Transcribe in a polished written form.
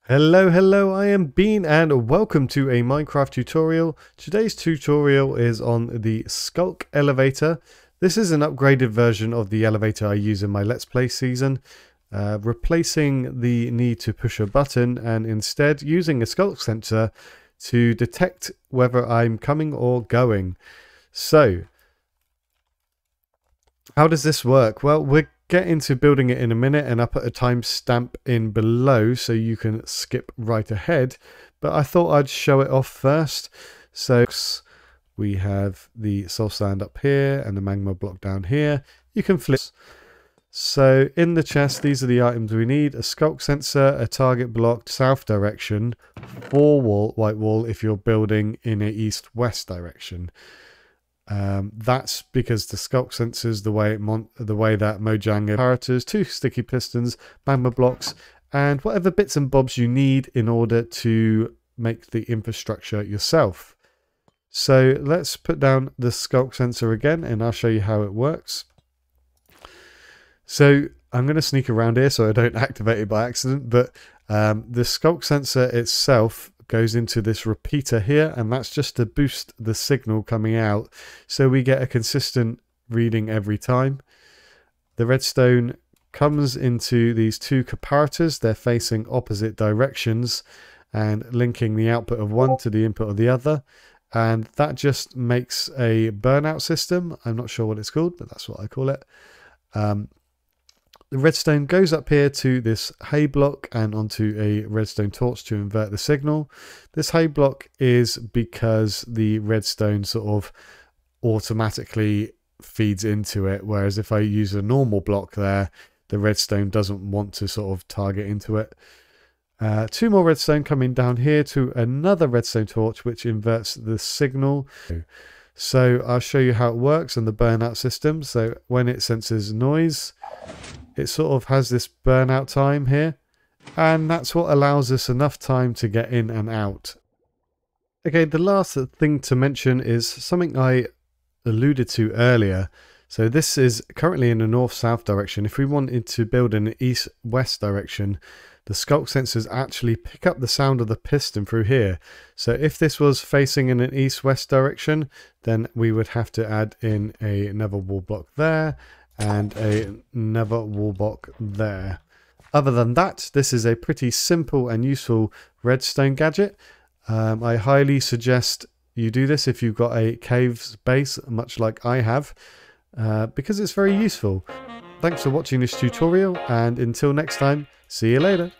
Hello, I am Bean and welcome to a Minecraft tutorial. Today's tutorial is on the Sculk elevator. This is an upgraded version of the elevator I use in my Let's Play season, replacing the need to push a button and instead using a Sculk sensor to detect whether I'm coming or going. So, how does this work? Well, we're get into building it in a minute, and I'll put a timestamp in below so you can skip right ahead, but I thought I'd show it off first. So we have the soul sand up here and the magma block down here. You can flip. So in the chest, these are the items we need: a sculk sensor, a target block south direction, 4 white wall if you're building in a east-west direction. That's because the sculk sensors, the way that Mojang apparatus, 2 sticky pistons, magma blocks, and whatever bits and bobs you need in order to make the infrastructure yourself. So let's put down the sculk sensor again, and I'll show you how it works. So I'm going to sneak around here so I don't activate it by accident, but the sculk sensor itself goes into this repeater here, and that's just to boost the signal coming out so we get a consistent reading every time. The redstone comes into these 2 comparators. They're facing opposite directions and linking the output of one to the input of the other, and that just makes a burnout system. I'm not sure what it's called, but that's what I call it. The redstone goes up here to this hay block and onto a redstone torch to invert the signal. This hay block is because the redstone sort of automatically feeds into it, whereas if I use a normal block there, the redstone doesn't want to sort of target into it. 2 more redstone coming down here to another redstone torch, which inverts the signal. So I'll show you how it works on the burnout system. So when it senses noise, it sort of has this burnout time here, and that's what allows us enough time to get in and out. Okay, the last thing to mention is something I alluded to earlier. So this is currently in the north-south direction. If we wanted to build in an east-west direction, the sculk sensors actually pick up the sound of the piston through here. So if this was facing in an east-west direction, then we would have to add in another wall block there and another wall block there. Other than that, this is a pretty simple and useful redstone gadget. I highly suggest you do this if you've got a caves base, much like I have, because it's very useful. Thanks for watching this tutorial, and until next time, see you later.